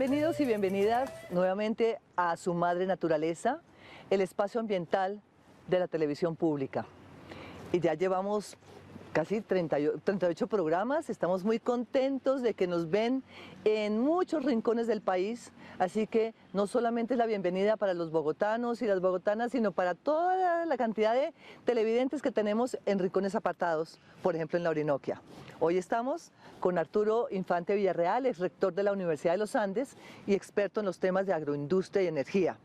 Bienvenidos y bienvenidas nuevamente a Su Madre Naturaleza, el espacio ambiental de la televisión pública. Y ya llevamos casi 38 programas, estamos muy contentos de que nos ven en muchos rincones del país, así que no solamente es la bienvenida para los bogotanos y las bogotanas, sino para toda la cantidad de televidentes que tenemos en rincones apartados, por ejemplo en la Orinoquia. Hoy estamos con Arturo Infante Villarreal, ex rector de la Universidad de los Andes y experto en los temas de agroindustria y energía.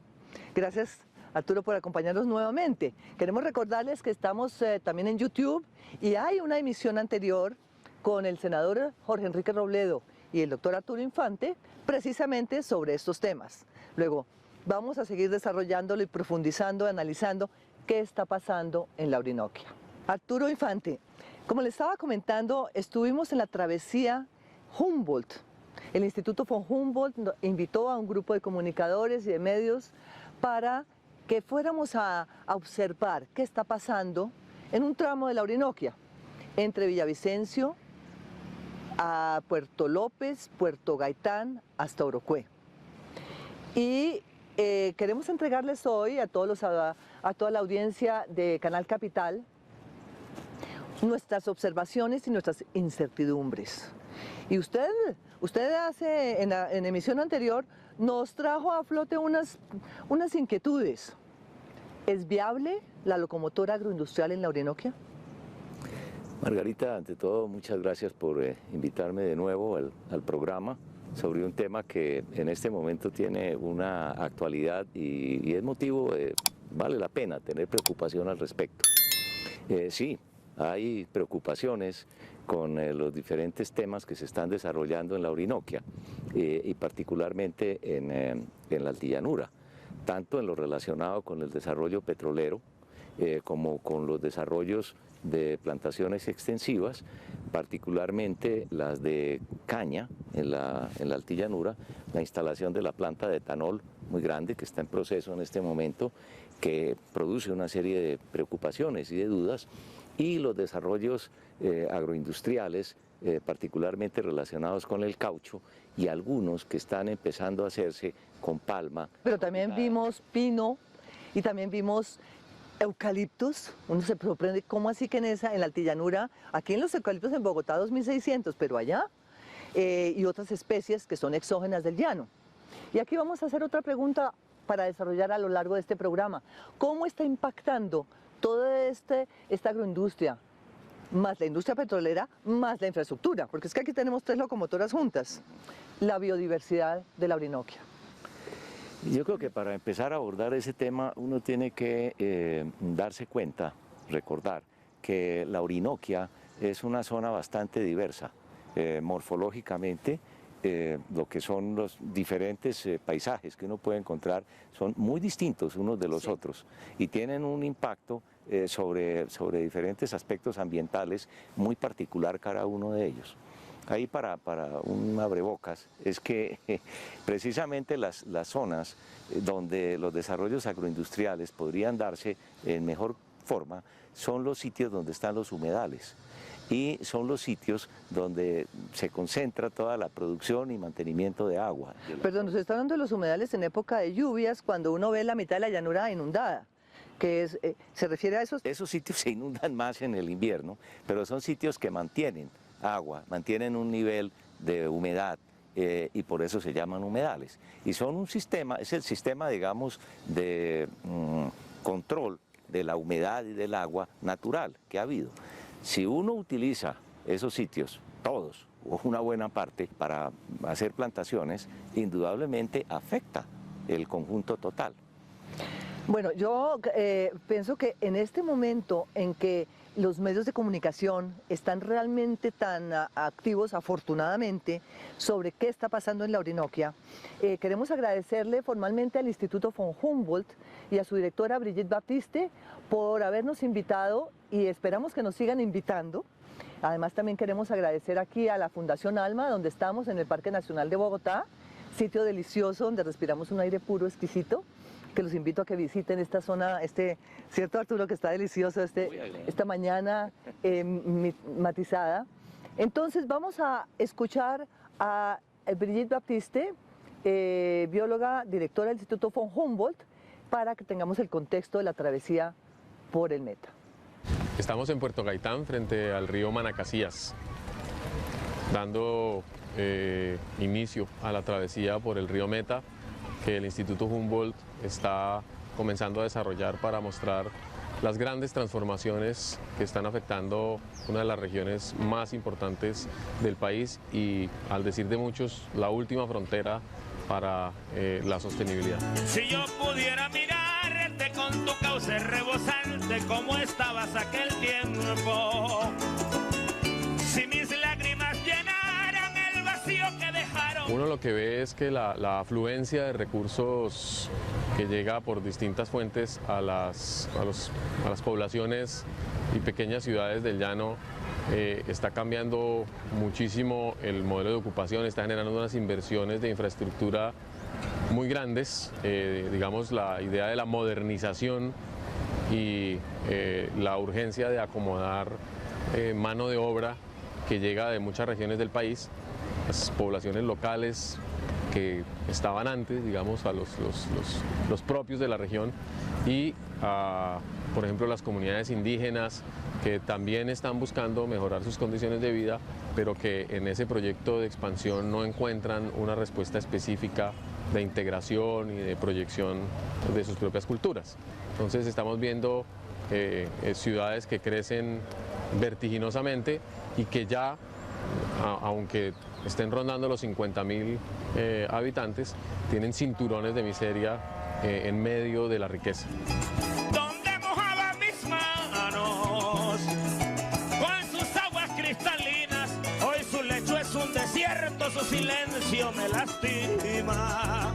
Gracias, Arturo, por acompañarnos nuevamente. Queremos recordarles que estamos también en YouTube y hay una emisión anterior con el senador Jorge Enrique Robledo y el doctor Arturo Infante precisamente sobre estos temas. Luego vamos a seguir desarrollándolo y profundizando, analizando qué está pasando en la Orinoquia. Arturo Infante, como le estaba comentando, estuvimos en la travesía Humboldt. El Instituto von Humboldt invitó a un grupo de comunicadores y de medios para que fuéramos a observar qué está pasando en un tramo de la Orinoquia, entre Villavicencio a Puerto López, Puerto Gaitán, hasta Orocué. Y queremos entregarles hoy a toda la audiencia de Canal Capital nuestras observaciones y nuestras incertidumbres. Y usted en emisión anterior nos trajo a flote unas inquietudes. ¿Es viable la locomotora agroindustrial en la Orinoquia? Margarita, ante todo, muchas gracias por invitarme de nuevo al programa sobre un tema que en este momento tiene una actualidad y es motivo, vale la pena tener preocupación al respecto. Sí, hay preocupaciones con los diferentes temas que se están desarrollando en la Orinoquia y particularmente en la altillanura, tanto en lo relacionado con el desarrollo petrolero como con los desarrollos de plantaciones extensivas, particularmente las de caña en la altillanura, la instalación de la planta de etanol muy grande que está en proceso en este momento, que produce una serie de preocupaciones y de dudas, y los desarrollos agroindustriales, particularmente relacionados con el caucho, y algunos que están empezando a hacerse con palma. Pero también vimos pino y también vimos eucaliptos. Uno se sorprende cómo así que en la altillanura, aquí en los eucaliptos en Bogotá 2600, pero allá, y otras especies que son exógenas del llano. Y aquí vamos a hacer otra pregunta para desarrollar a lo largo de este programa. ¿Cómo está impactando toda esta agroindustria, más la industria petrolera, más la infraestructura? Porque es que aquí tenemos 3 locomotoras juntas. La biodiversidad de la Orinoquia. Yo creo que para empezar a abordar ese tema uno tiene que darse cuenta, recordar que la Orinoquia es una zona bastante diversa, morfológicamente. Lo que son los diferentes paisajes que uno puede encontrar son muy distintos unos de los otros y tienen un impacto sobre diferentes aspectos ambientales muy particular cada uno de ellos. Ahí para un abrebocas es que precisamente las zonas donde los desarrollos agroindustriales podrían darse en mejor forma son los sitios donde están los humedales. Y son los sitios donde se concentra toda la producción y mantenimiento de agua. Perdón, usted está hablando de los humedales en época de lluvias, cuando uno ve la mitad de la llanura inundada, ¿se refiere a esos? Esos sitios se inundan más en el invierno, pero son sitios que mantienen agua, mantienen un nivel de humedad y por eso se llaman humedales. Y son un sistema, es el sistema, digamos, de control de la humedad y del agua natural que ha habido. Si uno utiliza esos sitios, todos o una buena parte, para hacer plantaciones, indudablemente afecta el conjunto total. Bueno, yo pienso que en este momento en que los medios de comunicación están realmente tan activos, afortunadamente, sobre qué está pasando en la Orinoquia, queremos agradecerle formalmente al Instituto von Humboldt y a su directora Brigitte Baptiste por habernos invitado y esperamos que nos sigan invitando. Además también queremos agradecer aquí a la Fundación Alma, donde estamos en el Parque Nacional de Bogotá, sitio delicioso donde respiramos un aire puro, exquisito, que los invito a que visiten esta zona, ¿cierto, Arturo, que está delicioso esta mañana matizada? Entonces vamos a escuchar a Brigitte Baptiste bióloga, directora del Instituto von Humboldt, para que tengamos el contexto de la travesía por el Meta. Estamos en Puerto Gaitán, frente al río Manacasías, dando inicio a la travesía por el río Meta, que el Instituto Humboldt está comenzando a desarrollar para mostrar las grandes transformaciones que están afectando una de las regiones más importantes del país y, al decir de muchos, la última frontera para la sostenibilidad. Si yo pudiera mirarte con tu cauce rebosante, como estabas aquel tiempo, si mis lágrimas llenaran el vacío que dejaron. Uno lo que ve es que la afluencia de recursos que llega por distintas fuentes a las poblaciones y pequeñas ciudades del llano está cambiando muchísimo el modelo de ocupación, está generando unas inversiones de infraestructura muy grandes, digamos la idea de la modernización y la urgencia de acomodar mano de obra que llega de muchas regiones del país, las poblaciones locales que estaban antes, digamos, a los propios de la región y a, por ejemplo, las comunidades indígenas que también están buscando mejorar sus condiciones de vida, pero que en ese proyecto de expansión no encuentran una respuesta específica de integración y de proyección de sus propias culturas. Entonces estamos viendo ciudades que crecen vertiginosamente y que ya, aunque estén rondando los 50.000 habitantes, tienen cinturones de miseria en medio de la riqueza. Donde mojaba mis manos con sus aguas cristalinas, hoy su lecho es un desierto, su silencio me lastima.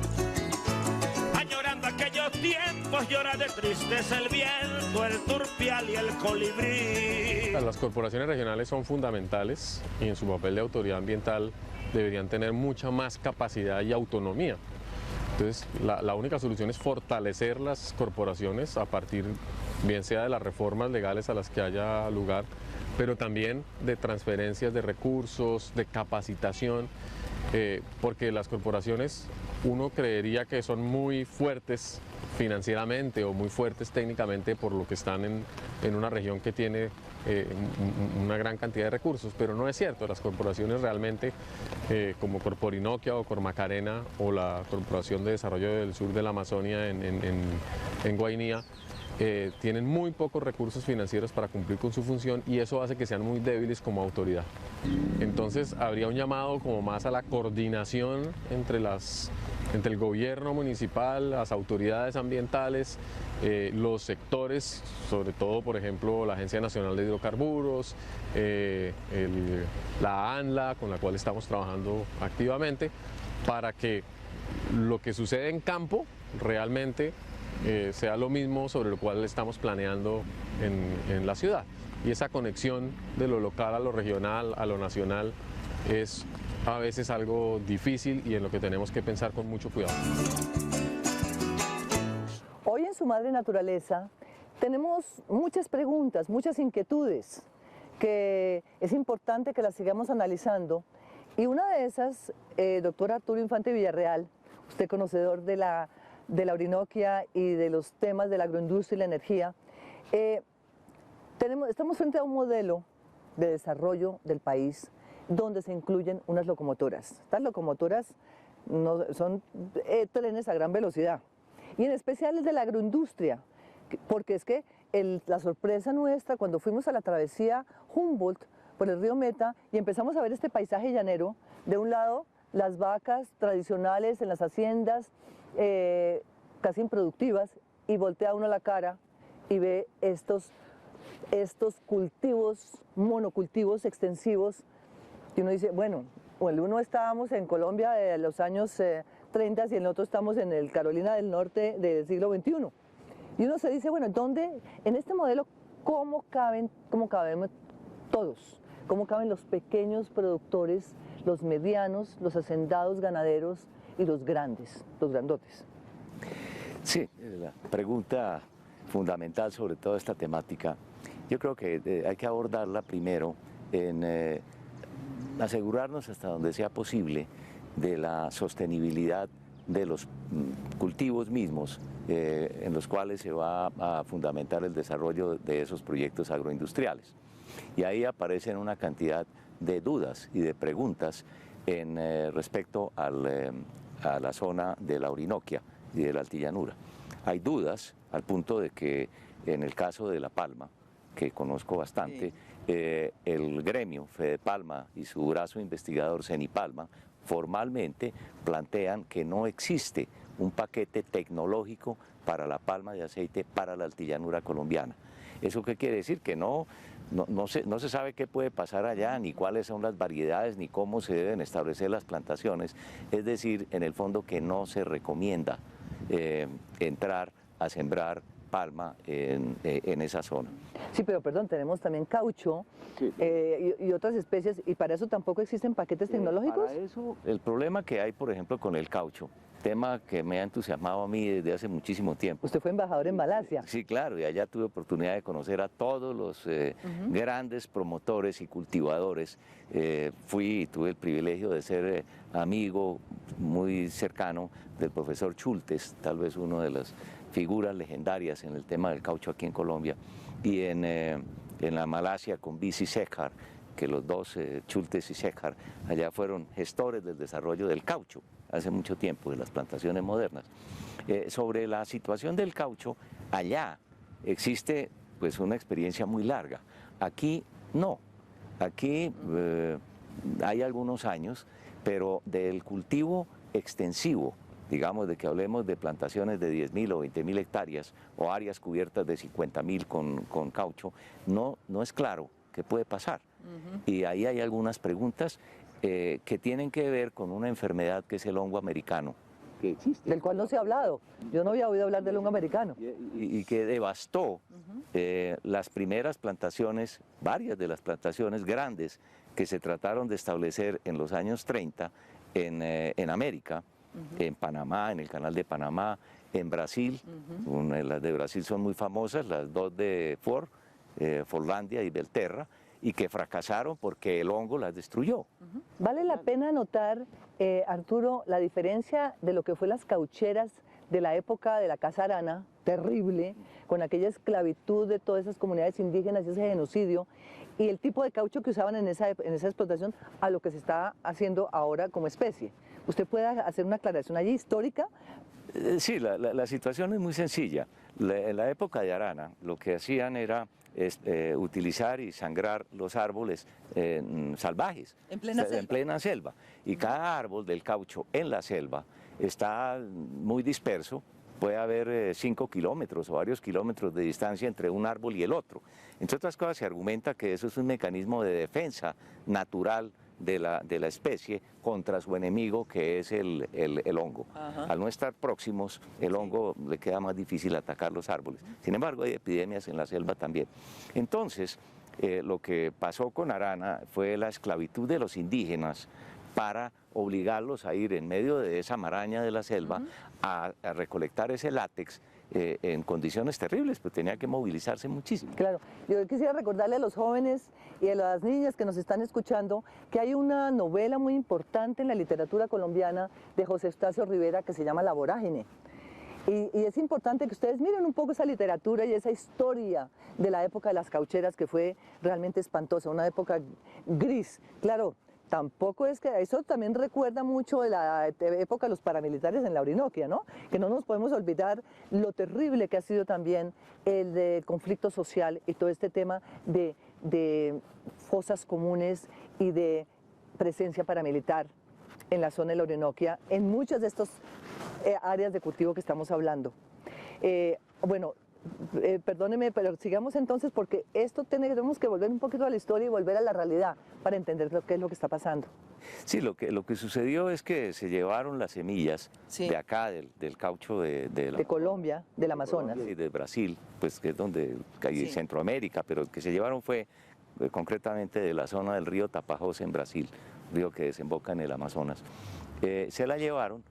Añorando aquellos tiempos, llora de tristeza el viento, el turpial y el colibrí. Las corporaciones regionales son fundamentales y en su papel de autoridad ambiental deberían tener mucha más capacidad y autonomía. Entonces, la única solución es fortalecer las corporaciones a partir, bien sea de las reformas legales a las que haya lugar, pero también de transferencias de recursos, de capacitación, porque las corporaciones, uno creería que son muy fuertes financieramente o muy fuertes técnicamente por lo que están en una región que tiene una gran cantidad de recursos, pero no es cierto. Las corporaciones realmente, como Corporinoquia o Cormacarena o la Corporación de Desarrollo del Sur de la Amazonia en Guainía, tienen muy pocos recursos financieros para cumplir con su función y eso hace que sean muy débiles como autoridad. Entonces habría un llamado como más a la coordinación entre el gobierno municipal, las autoridades ambientales, los sectores, sobre todo por ejemplo la Agencia Nacional de Hidrocarburos, la ANLA, con la cual estamos trabajando activamente, para que lo que sucede en campo realmente sea lo mismo sobre lo cual estamos planeando en la ciudad. Y esa conexión de lo local a lo regional, a lo nacional, es a veces algo difícil y en lo que tenemos que pensar con mucho cuidado. Hoy en Su Madre Naturaleza tenemos muchas preguntas, muchas inquietudes que es importante que las sigamos analizando. Y una de esas, doctor Arturo Infante Villarreal, usted conocedor de la Orinoquia y de los temas de la agroindustria y la energía, estamos frente a un modelo de desarrollo del país donde se incluyen unas locomotoras. Estas locomotoras son trenes a gran velocidad y en especial el de la agroindustria, porque es que la sorpresa nuestra cuando fuimos a la travesía Humboldt por el río Meta y empezamos a ver este paisaje llanero, de un lado las vacas tradicionales en las haciendas, casi improductivas, y voltea uno la cara y ve estos cultivos, monocultivos extensivos, y uno dice, bueno, el uno estábamos en Colombia de los años 30 y el otro estamos en el Carolina del Norte del siglo XXI. Y uno se dice, bueno, ¿dónde, en este modelo, cómo cabemos todos? ¿Cómo caben los pequeños productores, los medianos, los hacendados ganaderos y los grandes, los grandotes? Sí, la pregunta fundamental sobre toda esta temática, yo creo que hay que abordarla primero en asegurarnos hasta donde sea posible de la sostenibilidad de los cultivos mismos en los cuales se va a fundamentar el desarrollo de esos proyectos agroindustriales. Y ahí aparecen una cantidad de dudas y de preguntas respecto a la zona de la Orinoquia y de la Altillanura. Hay dudas al punto de que en el caso de La Palma, que conozco bastante, el gremio Fedepalma y su brazo investigador Cenipalma formalmente plantean que no existe un paquete tecnológico para la palma de aceite para la altillanura colombiana. ¿Eso qué quiere decir? Que no se sabe qué puede pasar allá, ni cuáles son las variedades, ni cómo se deben establecer las plantaciones. Es decir, en el fondo que no se recomienda entrar a sembrar palma en esa zona. Sí, pero perdón, tenemos también caucho y otras especies, y para eso tampoco existen paquetes tecnológicos. Para eso, el problema que hay, por ejemplo, con el caucho, tema que me ha entusiasmado a mí desde hace muchísimo tiempo. Usted fue embajador en Malasia. Sí, claro, y allá tuve oportunidad de conocer a todos los grandes promotores y cultivadores. Fui y tuve el privilegio de ser amigo muy cercano del profesor Schultes, tal vez uno de las figuras legendarias en el tema del caucho aquí en Colombia, y en la Malasia con Bici Sekhar, que los dos, Schultes y Sekhar, allá fueron gestores del desarrollo del caucho hace mucho tiempo, de las plantaciones modernas. Sobre la situación del caucho, allá existe pues una experiencia muy larga. Aquí no, aquí hay algunos años, pero del cultivo extensivo, digamos, de que hablemos de plantaciones de 10.000 o 20.000 hectáreas o áreas cubiertas de 50.000 con caucho, no es claro qué puede pasar. Y ahí hay algunas preguntas que tienen que ver con una enfermedad que es el hongo americano, que existe. Del cual no se ha hablado. Yo no había oído hablar del hongo americano. Y que devastó las primeras plantaciones, varias de las plantaciones grandes que se trataron de establecer en los años 30 en América, en Panamá, en el Canal de Panamá, en Brasil. Las de Brasil son muy famosas, las dos de Forlandia y Belterra, y que fracasaron porque el hongo las destruyó. Vale la pena notar, Arturo, la diferencia de lo que fue las caucheras de la época de la Casa Arana, terrible, con aquella esclavitud de todas esas comunidades indígenas y ese genocidio, y el tipo de caucho que usaban en esa explotación a lo que se está haciendo ahora como especie. ¿Usted puede hacer una aclaración allí histórica? Sí, la situación es muy sencilla. En la época de Arana lo que hacían era utilizar y sangrar los árboles salvajes. En plena selva. En plena selva. Y cada árbol del caucho en la selva está muy disperso. Puede haber 5 kilómetros o varios kilómetros de distancia entre un árbol y el otro. Entre otras cosas se argumenta que eso es un mecanismo de defensa natural de la especie contra su enemigo, que es el hongo. Al no estar próximos, el hongo le queda más difícil atacar los árboles. Sin embargo, hay epidemias en la selva también. Entonces, lo que pasó con Arana fue la esclavitud de los indígenas para obligarlos a ir en medio de esa maraña de la selva a recolectar ese látex en condiciones terribles, pues tenía que movilizarse muchísimo. Claro, yo quisiera recordarle a los jóvenes y a las niñas que nos están escuchando que hay una novela muy importante en la literatura colombiana de José Eustacio Rivera que se llama La Vorágine. Y es importante que ustedes miren un poco esa literatura y esa historia de la época de las caucheras, que fue realmente espantosa, una época gris. Claro, tampoco es que eso también recuerda mucho de la época de los paramilitares en la Orinoquia, ¿no? Que no nos podemos olvidar lo terrible que ha sido también el de conflicto social y todo este tema de fosas comunes y de presencia paramilitar en la zona de la Orinoquia, en muchas de estas áreas de cultivo que estamos hablando. Perdóneme, pero sigamos entonces, porque esto tenemos que volver un poquito a la historia y volver a la realidad para entender qué es lo que está pasando. Sí, lo que sucedió es que se llevaron las semillas de acá, del caucho de Colombia, del Amazonas. Y de Brasil, pues que es donde hay Centroamérica, pero que se llevaron fue concretamente de la zona del río Tapajós en Brasil, río que desemboca en el Amazonas. Se la llevaron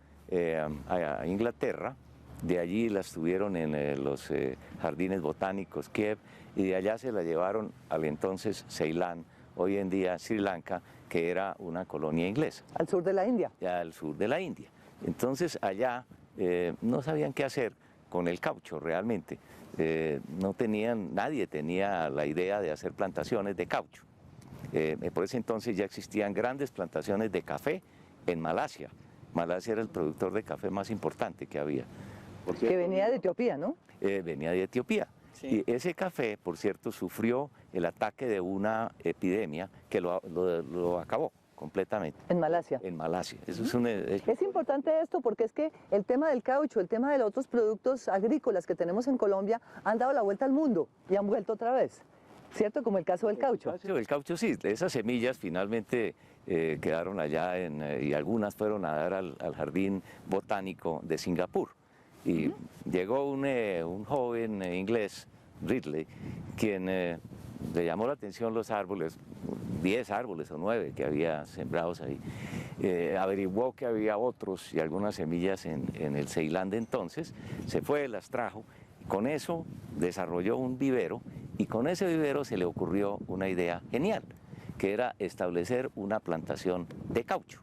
a Inglaterra. De allí las tuvieron en los jardines botánicos Kiev, y de allá se la llevaron al entonces Ceilán, hoy en día Sri Lanka, que era una colonia inglesa. Al sur de la India. Al sur de la India. Entonces allá no sabían qué hacer con el caucho realmente. Nadie tenía la idea de hacer plantaciones de caucho. Por ese entonces ya existían grandes plantaciones de café en Malasia. Malasia era el productor de café más importante que había. Que venía de Etiopía, ¿no? Venía de Etiopía. Sí. Y ese café, por cierto, sufrió el ataque de una epidemia que lo acabó completamente. En Malasia. En Malasia. Eso es un hecho. Es importante esto porque es que el tema del caucho, el tema de los otros productos agrícolas que tenemos en Colombia han dado la vuelta al mundo y han vuelto otra vez, ¿cierto? Como el caso del caucho. El caucho sí, esas semillas finalmente quedaron allá y algunas fueron a dar al Jardín Botánico de Singapur. Y llegó un joven inglés, Ridley, quien le llamó la atención los árboles, 10 árboles o 9 que había sembrados ahí. Averiguó que había otros y algunas semillas en el Ceilán de entonces, se fue, las trajo, y con eso desarrolló un vivero y con ese vivero se le ocurrió una idea genial, que era establecer una plantación de caucho.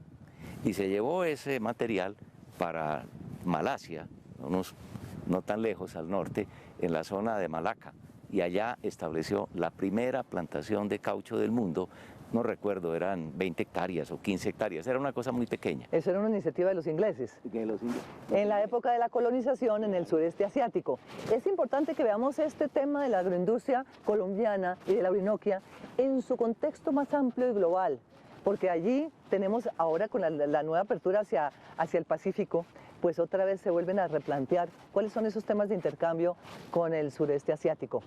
Y se llevó ese material para Malasia, no tan lejos al norte, en la zona de Malaca, y allá estableció la primera plantación de caucho del mundo. No recuerdo, eran 20 hectáreas o 15 hectáreas, era una cosa muy pequeña. Eso era una iniciativa de los ingleses. En la época de la colonización en el sureste asiático. Es importante que veamos este tema de la agroindustria colombiana y de la Orinoquia en su contexto más amplio y global, porque allí tenemos ahora con la nueva apertura hacia el Pacífico, pues otra vez se vuelven a replantear cuáles son esos temas de intercambio con el sureste asiático.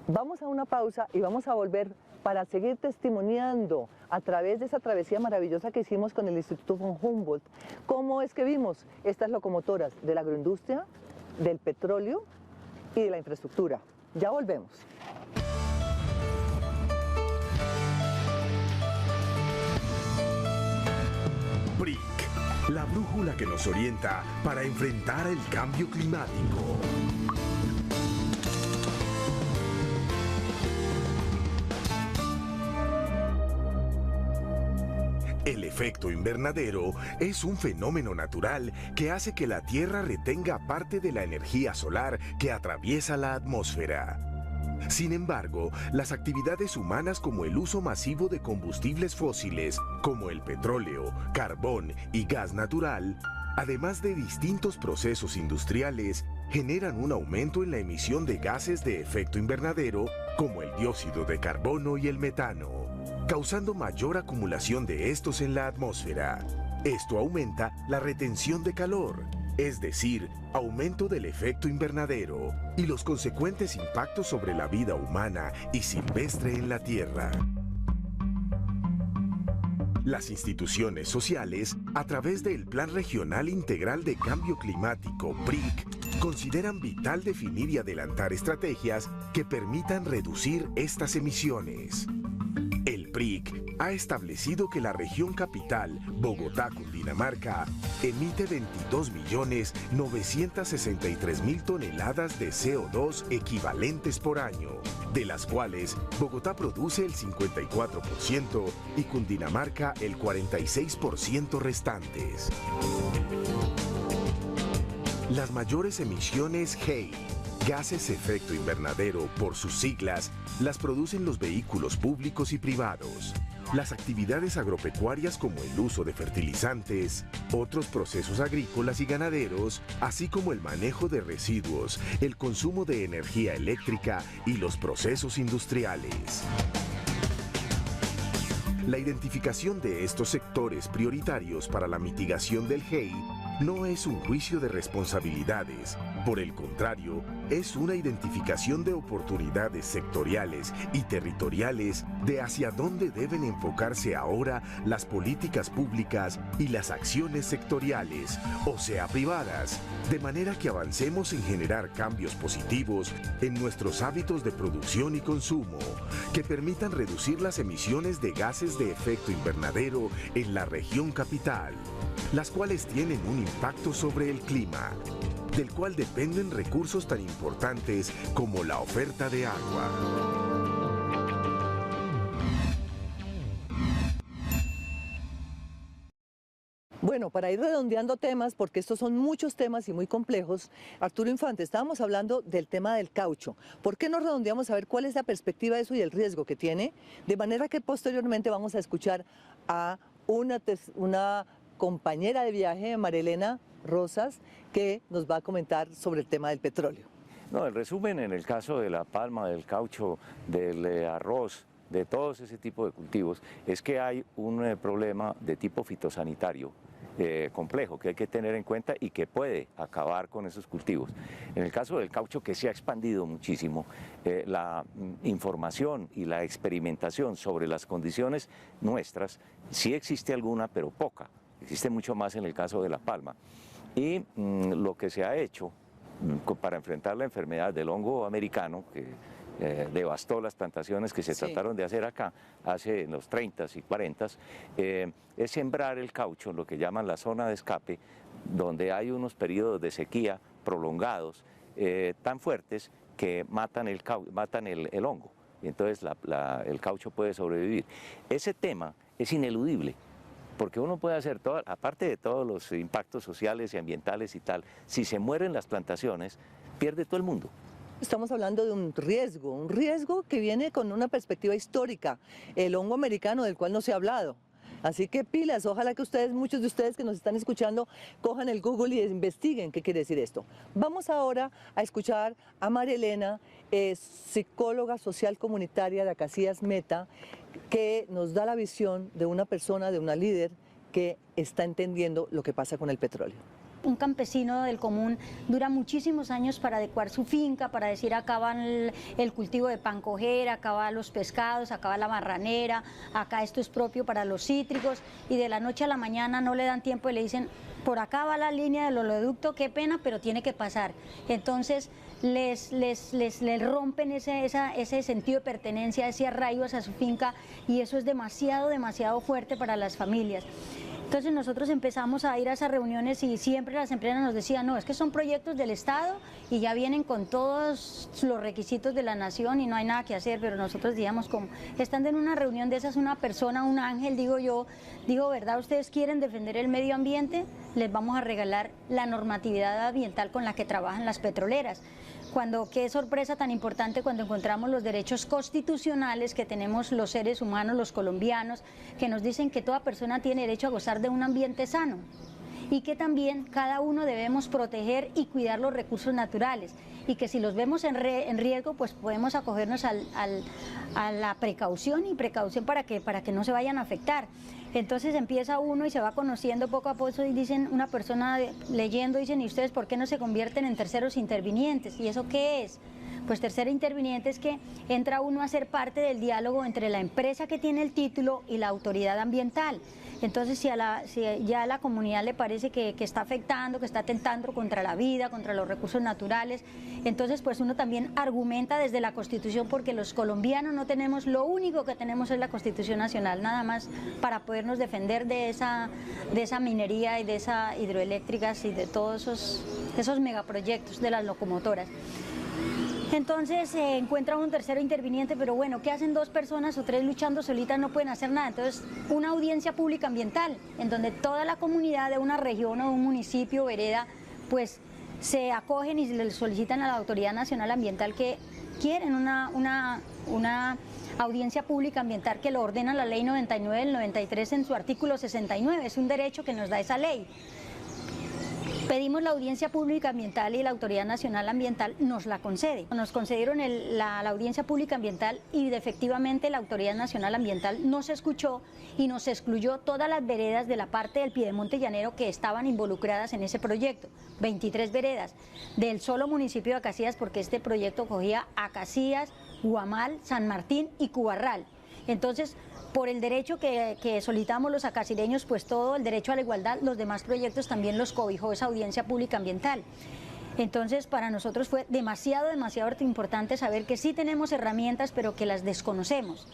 Vamos a una pausa y vamos a volver para seguir testimoniando a través de esa travesía maravillosa que hicimos con el Instituto von Humboldt, cómo es que vimos estas locomotoras de la agroindustria, del petróleo y de la infraestructura. Ya volvemos. BRIC, la brújula que nos orienta para enfrentar el cambio climático. El efecto invernadero es un fenómeno natural que hace que la Tierra retenga parte de la energía solar que atraviesa la atmósfera. Sin embargo, las actividades humanas como el uso masivo de combustibles fósiles, como el petróleo, carbón y gas natural, además de distintos procesos industriales, generan un aumento en la emisión de gases de efecto invernadero, como el dióxido de carbono y el metano, causando mayor acumulación de estos en la atmósfera. Esto aumenta la retención de calor, es decir, aumento del efecto invernadero y los consecuentes impactos sobre la vida humana y silvestre en la Tierra. Las instituciones sociales, a través del Plan Regional Integral de Cambio Climático, BRIC, consideran vital definir y adelantar estrategias que permitan reducir estas emisiones. El BRIC ha establecido que la región capital, Bogotá, Cundinamarca, emite 22.963.000 toneladas de CO2 equivalentes por año, de las cuales Bogotá produce el 54% y Cundinamarca el 46% restantes. Las mayores emisiones GEI, gases efecto invernadero por sus siglas, las producen los vehículos públicos y privados, las actividades agropecuarias como el uso de fertilizantes, otros procesos agrícolas y ganaderos, así como el manejo de residuos, el consumo de energía eléctrica y los procesos industriales. La identificación de estos sectores prioritarios para la mitigación del GEI no es un juicio de responsabilidades, por el contrario, es una identificación de oportunidades sectoriales y territoriales de hacia dónde deben enfocarse ahora las políticas públicas y las acciones sectoriales, o sea privadas, de manera que avancemos en generar cambios positivos en nuestros hábitos de producción y consumo, que permitan reducir las emisiones de gases de efecto invernadero en la región capital, las cuales tienen un impacto sobre el clima, del cual dependen recursos tan importantes como la oferta de agua. Bueno, Bueno, para ir redondeando temas, porque estos son muchos temas y muy complejos, Arturo Infante, estábamos hablando del tema del caucho. ¿Por qué no redondeamos a ver cuál es la perspectiva de eso y el riesgo que tiene? De manera que posteriormente vamos a escuchar a una compañera de viaje, Marilena Rosas, que nos va a comentar sobre el tema del petróleo. No, el resumen en el caso de la palma, del caucho, del arroz, de todos ese tipo de cultivos, es que hay un problema de tipo fitosanitario complejo que hay que tener en cuenta y que puede acabar con esos cultivos. En el caso del caucho, que se ha expandido muchísimo, la información y la experimentación sobre las condiciones nuestras, sí existe alguna, pero poca. Existe mucho más en el caso de la palma. Y lo que se ha hecho para enfrentar la enfermedad del hongo americano, que devastó las plantaciones que se trataron de hacer acá hace en los 30s y 40s, es sembrar el caucho en lo que llaman la zona de escape, donde hay unos periodos de sequía prolongados tan fuertes que matan el hongo, y entonces el caucho puede sobrevivir. Ese tema es ineludible, porque uno puede hacer todo, aparte de todos los impactos sociales y ambientales y tal, si se mueren las plantaciones, pierde todo el mundo. Estamos hablando de un riesgo que viene con una perspectiva histórica, el hongo americano del cual no se ha hablado. Así que pilas, ojalá que muchos de ustedes que nos están escuchando, cojan el Google y investiguen qué quiere decir esto. Vamos ahora a escuchar a Marilena, psicóloga social comunitaria de Acacias Meta, que nos da la visión de una persona, de una líder que está entendiendo lo que pasa con el petróleo. Un campesino del común dura muchísimos años para adecuar su finca, para decir acá va el cultivo de pan coger, acá va los pescados, acá va la marranera, acá esto es propio para los cítricos, y de la noche a la mañana no le dan tiempo y le dicen por acá va la línea del oleoducto, qué pena, pero tiene que pasar. Entonces les rompen ese sentido de pertenencia, ese arraigo hacia su finca, y eso es demasiado fuerte para las familias. Entonces nosotros empezamos a ir a esas reuniones y siempre las empresas nos decían, no, es que son proyectos del Estado y ya vienen con todos los requisitos de la nación y no hay nada que hacer, pero nosotros decíamos, como estando en una reunión de esas, una persona, un ángel, digo yo, ¿verdad? ¿Ustedes quieren defender el medio ambiente? Les vamos a regalar la normatividad ambiental con la que trabajan las petroleras. Qué sorpresa tan importante cuando encontramos los derechos constitucionales que tenemos los seres humanos, los colombianos, que nos dicen que toda persona tiene derecho a gozar de un ambiente sano y que también cada uno debemos proteger y cuidar los recursos naturales, y que si los vemos en riesgo, pues podemos acogernos a la precaución para que no se vayan a afectar. Entonces empieza uno y se va conociendo poco a poco, y dicen, una persona leyendo, dicen, ¿y ustedes por qué no se convierten en terceros intervinientes? ¿Y eso qué es? Pues tercer interviniente es que entra uno a ser parte del diálogo entre la empresa que tiene el título y la autoridad ambiental. Entonces, si ya a la comunidad le parece que está afectando, que está atentando contra la vida, contra los recursos naturales, entonces pues uno también argumenta desde la Constitución, porque los colombianos no tenemos, lo único que tenemos es la Constitución Nacional, nada más, para podernos defender de esa minería y de esas hidroeléctricas y de todos esos megaproyectos de las locomotoras. Entonces se encuentra un tercero interviniente, pero bueno, ¿qué hacen dos personas o tres luchando solitas? No pueden hacer nada. Entonces, una audiencia pública ambiental, en donde toda la comunidad de una región o un municipio, vereda, pues se acogen y le solicitan a la Autoridad Nacional Ambiental que quieren una audiencia pública ambiental, que lo ordena la Ley 99 del 93 en su artículo 69, es un derecho que nos da esa ley. Pedimos la audiencia pública ambiental y la Autoridad Nacional Ambiental nos la concede. Nos concedieron la audiencia pública ambiental y efectivamente la Autoridad Nacional Ambiental nos escuchó y nos excluyó todas las veredas de la parte del Piedemonte Llanero que estaban involucradas en ese proyecto, 23 veredas del solo municipio de Acacias, porque este proyecto cogía Acacias, Guamal, San Martín y Cubarral. Entonces, por el derecho que solicitamos los acacireños, pues todo el derecho a la igualdad, los demás proyectos también los cobijó esa audiencia pública ambiental. Entonces, para nosotros fue demasiado importante saber que sí tenemos herramientas, pero que las desconocemos.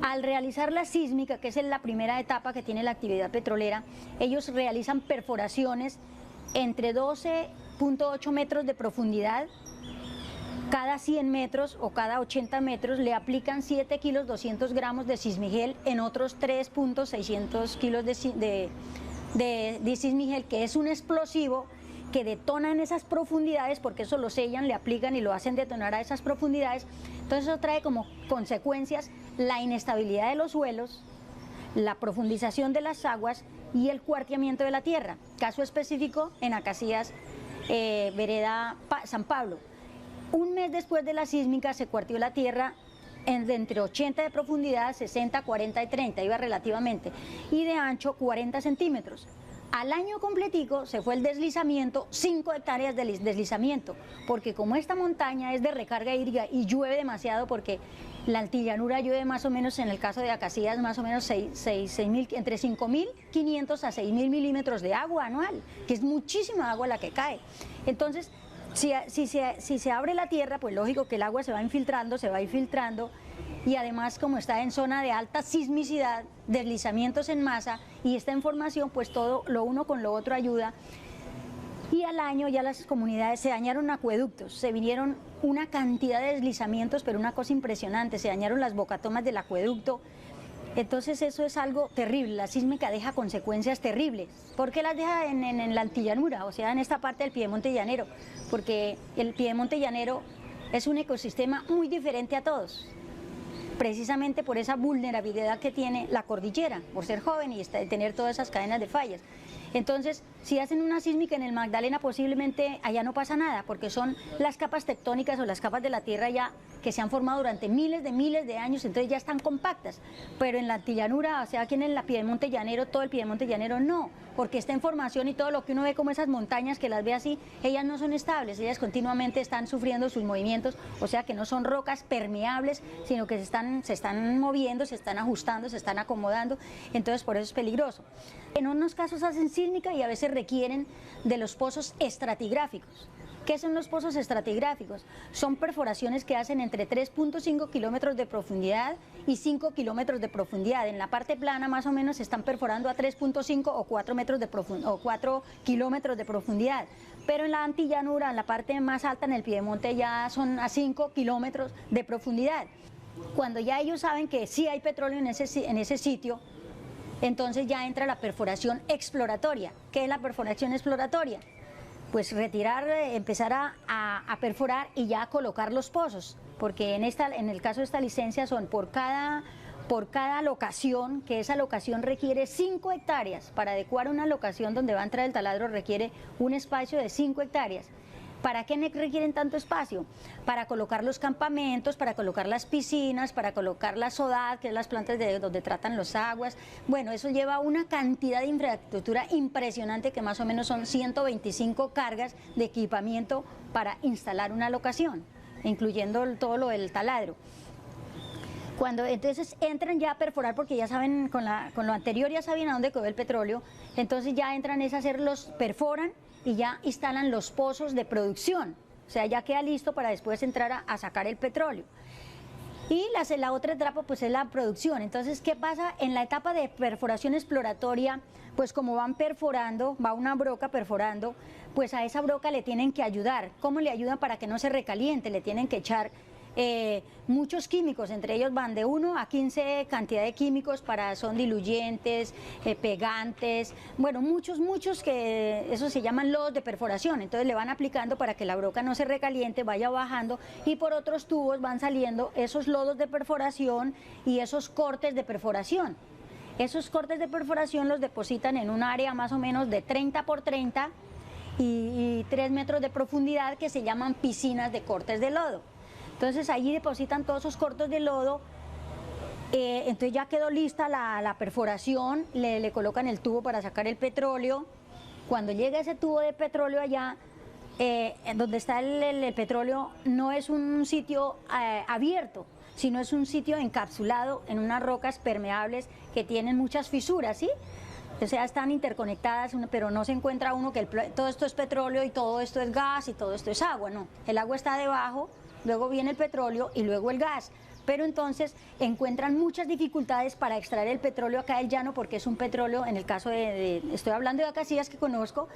Al realizar la sísmica, que es la primera etapa que tiene la actividad petrolera, ellos realizan perforaciones entre 12.8 metros de profundidad. Cada 100 metros o cada 80 metros le aplican 7 kilos 200 gramos de sismigel en otros 3.600 kilos de de disismigel, que es un explosivo que detona en esas profundidades, porque eso lo sellan, le aplican y lo hacen detonar a esas profundidades. Entonces eso trae como consecuencias la inestabilidad de los suelos, la profundización de las aguas y el cuarteamiento de la tierra. Caso específico en Acacías, vereda San Pablo. Un mes después de la sísmica se cuarteó la tierra de entre 80 de profundidad, 60, 40 y 30, iba relativamente, y de ancho 40 centímetros. Al año completico se fue el deslizamiento, 5 hectáreas de deslizamiento, porque como esta montaña es de recarga hídrica y llueve demasiado, porque la altillanura llueve más o menos, en el caso de Acacías, más o menos entre 5.500 a 6.000 milímetros de agua anual, que es muchísima agua la que cae. Entonces, si se abre la tierra, pues lógico que el agua se va infiltrando, y además como está en zona de alta sismicidad, deslizamientos en masa y esta información, pues todo lo uno con lo otro ayuda. Y al año ya las comunidades se dañaron acueductos, se vinieron una cantidad de deslizamientos, pero una cosa impresionante, se dañaron las bocatomas del acueducto. Entonces eso es algo terrible, la sísmica deja consecuencias terribles. ¿Por qué las deja en la altillanura? O sea, en esta parte del piedemonte llanero, porque el piedemonte llanero es un ecosistema muy diferente a todos, precisamente por esa vulnerabilidad que tiene la cordillera, por ser joven y tener todas esas cadenas de fallas. Entonces, si hacen una sísmica en el Magdalena, posiblemente allá no pasa nada, porque son las capas tectónicas o las capas de la tierra ya que se han formado durante miles de años, entonces ya están compactas. Pero en la altillanura, o sea, aquí en el piedemonte llanero, todo el piedemonte llanero no, porque está en formación y todo lo que uno ve como esas montañas que las ve así, ellas no son estables, ellas continuamente están sufriendo sus movimientos, o sea que no son rocas permeables, sino que se están moviendo, se están ajustando, se están acomodando, entonces por eso es peligroso. En unos casos hacen sísmica y a veces requieren de los pozos estratigráficos. ¿Qué son los pozos estratigráficos? Son perforaciones que hacen entre 3.5 kilómetros de profundidad y 5 kilómetros de profundidad. En la parte plana más o menos se están perforando a 3.5 o 4 kilómetros de profundidad. Pero en la antillanura, en la parte más alta, en el piedemonte, ya son a 5 kilómetros de profundidad. Cuando ya ellos saben que sí hay petróleo en ese sitio, entonces ya entra la perforación exploratoria. ¿Qué es la perforación exploratoria? Pues retirar, empezar a perforar y ya colocar los pozos, porque en el caso de esta licencia son por cada locación, que esa locación requiere 5 hectáreas, para adecuar una locación donde va a entrar el taladro requiere un espacio de 5 hectáreas. ¿Para qué requieren tanto espacio? Para colocar los campamentos, para colocar las piscinas, para colocar la SODAD, que es las plantas donde tratan las aguas. Bueno, eso lleva una cantidad de infraestructura impresionante, que más o menos son 125 cargas de equipamiento para instalar una locación, incluyendo todo lo del taladro. Cuando entonces entran ya a perforar, porque ya saben, con lo anterior ya saben a dónde quedó el petróleo, entonces ya entran perforan y ya instalan los pozos de producción, o sea, ya queda listo para después entrar a sacar el petróleo. Y la otra etapa pues es la producción. Entonces, ¿qué pasa? En la etapa de perforación exploratoria, pues como van perforando, va una broca perforando, pues a esa broca le tienen que ayudar. ¿Cómo le ayudan para que no se recaliente? Le tienen que echar muchos químicos, entre ellos van de 1 a 15 cantidad de químicos son diluyentes, pegantes, bueno, muchos que eso se llaman lodos de perforación. Entonces le van aplicando para que la broca no se recaliente, vaya bajando, y por otros tubos van saliendo esos lodos de perforación y esos cortes de perforación. Esos cortes de perforación los depositan en un área más o menos de 30 por 30 y 3 metros de profundidad, que se llaman piscinas de cortes de lodo. Entonces allí depositan todos esos cortos de lodo, entonces ya quedó lista la perforación, le colocan el tubo para sacar el petróleo. Cuando llega ese tubo de petróleo allá, donde está el petróleo, no es un sitio abierto, sino es un sitio encapsulado en unas rocas permeables que tienen muchas fisuras, ¿sí? O sea, están interconectadas, pero no se encuentra uno que todo esto es petróleo y todo esto es gas y todo esto es agua, no. El agua está debajo, luego viene el petróleo y luego el gas. pero entonces encuentran muchas dificultades para extraer el petróleo acá del llano, porque es un petróleo, en el caso estoy hablando de Acacias, que conozco,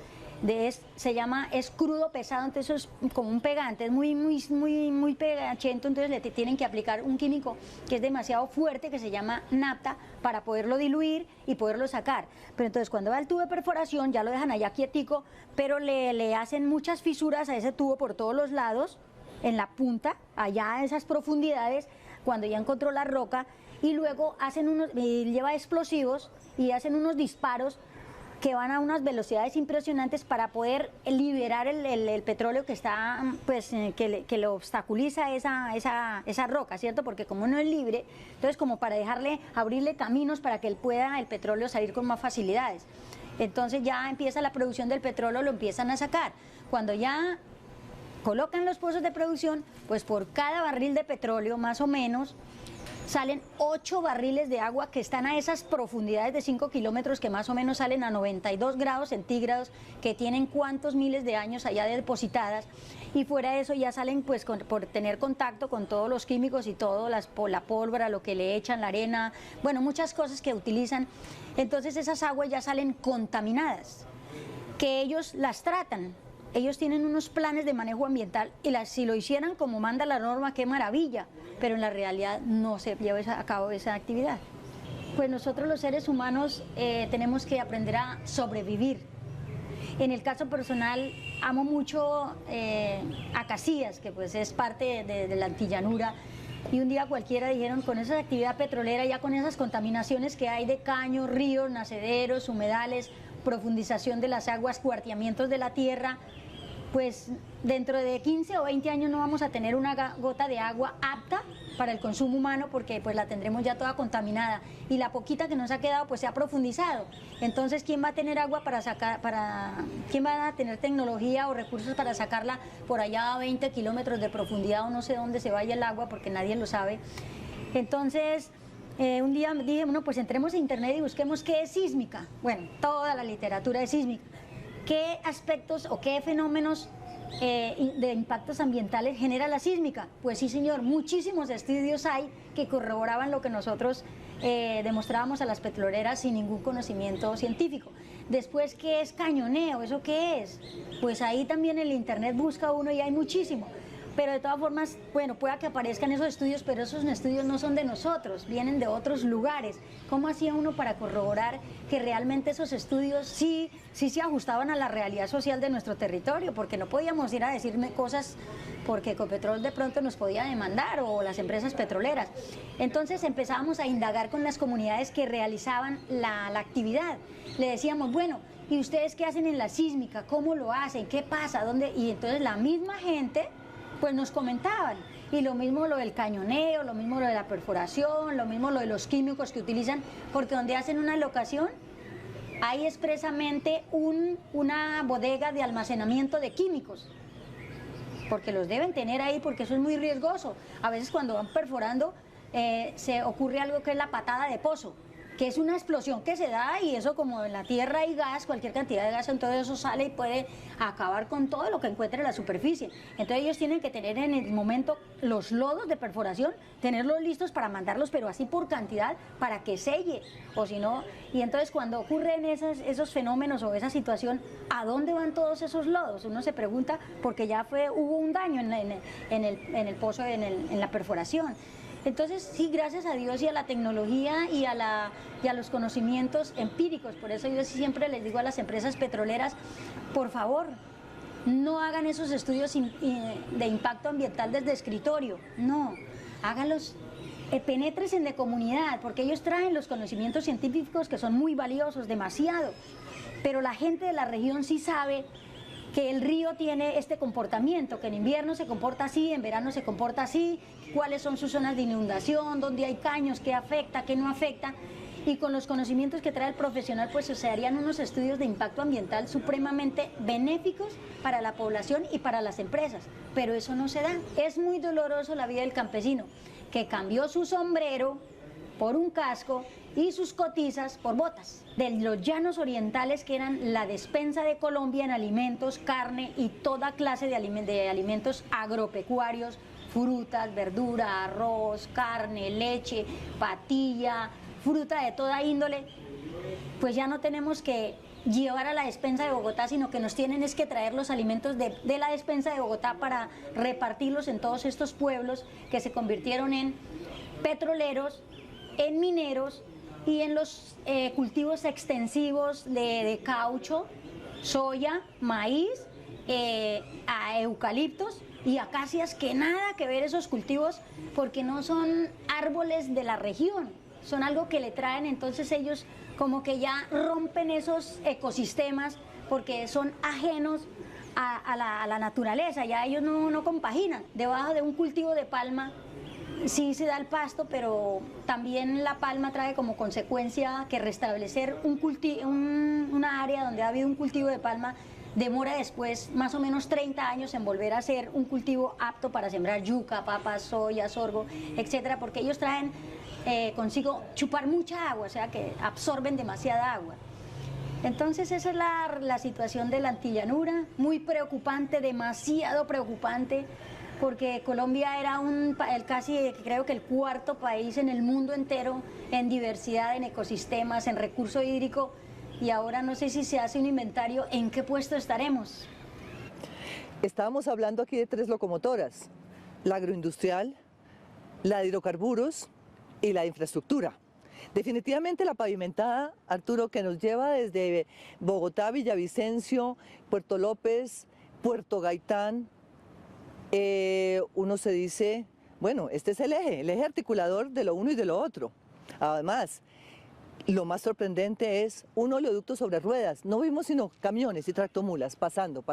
es crudo pesado, entonces es como un pegante, es muy pegachento, entonces le tienen que aplicar un químico que es demasiado fuerte, que se llama napta, para poderlo diluir y poderlo sacar. Pero entonces cuando va el tubo de perforación ya lo dejan allá quietico, pero le hacen muchas fisuras a ese tubo por todos los lados, en la punta, allá a esas profundidades, cuando ya encontró la roca, y luego lleva explosivos y hacen unos disparos que van a unas velocidades impresionantes para poder liberar el petróleo que está, pues, que le obstaculiza esa roca, ¿cierto? Porque como no es libre, entonces como para abrirle caminos para que el petróleo salir con más facilidades. Entonces ya empieza la producción del petróleo, lo empiezan a sacar. Cuando ya colocan los pozos de producción, pues por cada barril de petróleo, más o menos, salen 8 barriles de agua que están a esas profundidades de 5 kilómetros, que más o menos salen a 92 grados centígrados, que tienen cuántos miles de años allá depositadas, y fuera de eso ya salen pues por tener contacto con todos los químicos y todo, la pólvora, lo que le echan, la arena, bueno, muchas cosas que utilizan. Entonces esas aguas ya salen contaminadas, que ellos las tratan. Ellos tienen unos planes de manejo ambiental y si lo hicieran como manda la norma, qué maravilla, pero en la realidad no se lleva a cabo esa actividad. Pues nosotros los seres humanos tenemos que aprender a sobrevivir. En el caso personal, amo mucho Acacias, que pues es parte de la antillanura, y un día cualquiera dijeron, con esa actividad petrolera, ya con esas contaminaciones que hay de caños, ríos, nacederos, humedales, profundización de las aguas, cuarteamientos de la tierra, pues dentro de 15 o 20 años no vamos a tener una gota de agua apta para el consumo humano, porque pues la tendremos ya toda contaminada, y la poquita que nos ha quedado pues se ha profundizado. Entonces, ¿quién va a tener agua quién va a tener tecnología o recursos para sacarla por allá a 20 kilómetros de profundidad, o no sé dónde se vaya el agua, porque nadie lo sabe? Entonces un día dije, bueno, pues entremos a internet y busquemos qué es sísmica. Bueno, toda la literatura es sísmica. ¿Qué aspectos o qué fenómenos de impactos ambientales genera la sísmica? Pues sí, señor, muchísimos estudios hay que corroboraban lo que nosotros demostrábamos a las petroleras sin ningún conocimiento científico. Después, ¿qué es cañoneo? ¿Eso qué es? Pues ahí también en el internet busca uno y hay muchísimo. Pero de todas formas, bueno, pueda que aparezcan esos estudios, pero esos estudios no son de nosotros, vienen de otros lugares. ¿Cómo hacía uno para corroborar que realmente esos estudios sí se ajustaban a la realidad social de nuestro territorio? Porque no podíamos ir a decirme cosas porque Ecopetrol de pronto nos podía demandar, o las empresas petroleras. Entonces empezábamos a indagar con las comunidades que realizaban la actividad. Le decíamos, bueno, ¿y ustedes qué hacen en la sísmica? ¿Cómo lo hacen? ¿Qué pasa? ¿Dónde? Y entonces la misma gente pues nos comentaban, y lo mismo lo del cañoneo, lo mismo lo de la perforación, lo mismo lo de los químicos que utilizan, porque donde hacen una locación hay expresamente una bodega de almacenamiento de químicos, porque los deben tener ahí, porque eso es muy riesgoso. A veces cuando van perforando se ocurre algo que es la patada de pozo, que es una explosión que se da, y eso, como en la tierra hay gas, cualquier cantidad de gas, entonces eso sale y puede acabar con todo lo que encuentre en la superficie. Entonces ellos tienen que tener en el momento los lodos de perforación, tenerlos listos para mandarlos, pero así por cantidad, para que selle, o si no, y entonces cuando ocurren esos fenómenos o esa situación, ¿a dónde van todos esos lodos? Uno se pregunta, porque ya hubo un daño en el pozo, en la perforación. Entonces, sí, gracias a Dios y a la tecnología y a los conocimientos empíricos. Por eso yo siempre les digo a las empresas petroleras, por favor, no hagan esos estudios de impacto ambiental desde escritorio, no, háganlos, penétrense de comunidad, porque ellos traen los conocimientos científicos que son muy valiosos, demasiado, pero la gente de la región sí sabe que el río tiene este comportamiento, que en invierno se comporta así, en verano se comporta así, cuáles son sus zonas de inundación, dónde hay caños, qué afecta, qué no afecta, y con los conocimientos que trae el profesional, pues se harían unos estudios de impacto ambiental supremamente benéficos para la población y para las empresas, pero eso no se da. Es muy doloroso la vida del campesino, que cambió su sombrero por un casco y sus cotizas por botas. De los llanos orientales, que eran la despensa de Colombia en alimentos, carne y toda clase de alimentos agropecuarios, frutas, verduras, arroz, carne, leche, patilla, fruta de toda índole, pues ya no tenemos que llevar a la despensa de Bogotá, sino que nos tienen es que traer los alimentos de la despensa de Bogotá para repartirlos en todos estos pueblos que se convirtieron en petroleros, en mineros y en los cultivos extensivos de caucho, soya, maíz, a eucaliptos y acacias, que nada que ver esos cultivos porque no son árboles de la región, son algo que le traen, entonces ellos como que ya rompen esos ecosistemas porque son ajenos a la naturaleza, ya ellos no compaginan. Debajo de un cultivo de palma sí se da el pasto, pero también la palma trae como consecuencia que restablecer una área donde ha habido un cultivo de palma demora después más o menos 30 años en volver a ser un cultivo apto para sembrar yuca, papas, soya, sorgo, etcétera, porque ellos traen consigo chupar mucha agua, o sea que absorben demasiada agua. Entonces esa es la situación de la antillanura, muy preocupante, demasiado preocupante, porque Colombia era casi creo que el cuarto país en el mundo entero en diversidad, en ecosistemas, en recurso hídrico, y ahora no sé si se hace un inventario en qué puesto estaremos. Estábamos hablando aquí de 3 locomotoras, la agroindustrial, la de hidrocarburos y la de infraestructura. Definitivamente la pavimentada, Arturo, que nos lleva desde Bogotá, Villavicencio, Puerto López, Puerto Gaitán, uno se dice, bueno, este es el eje articulador de lo uno y de lo otro. Además, lo más sorprendente es un oleoducto sobre ruedas. No vimos sino camiones y tractomulas pasando.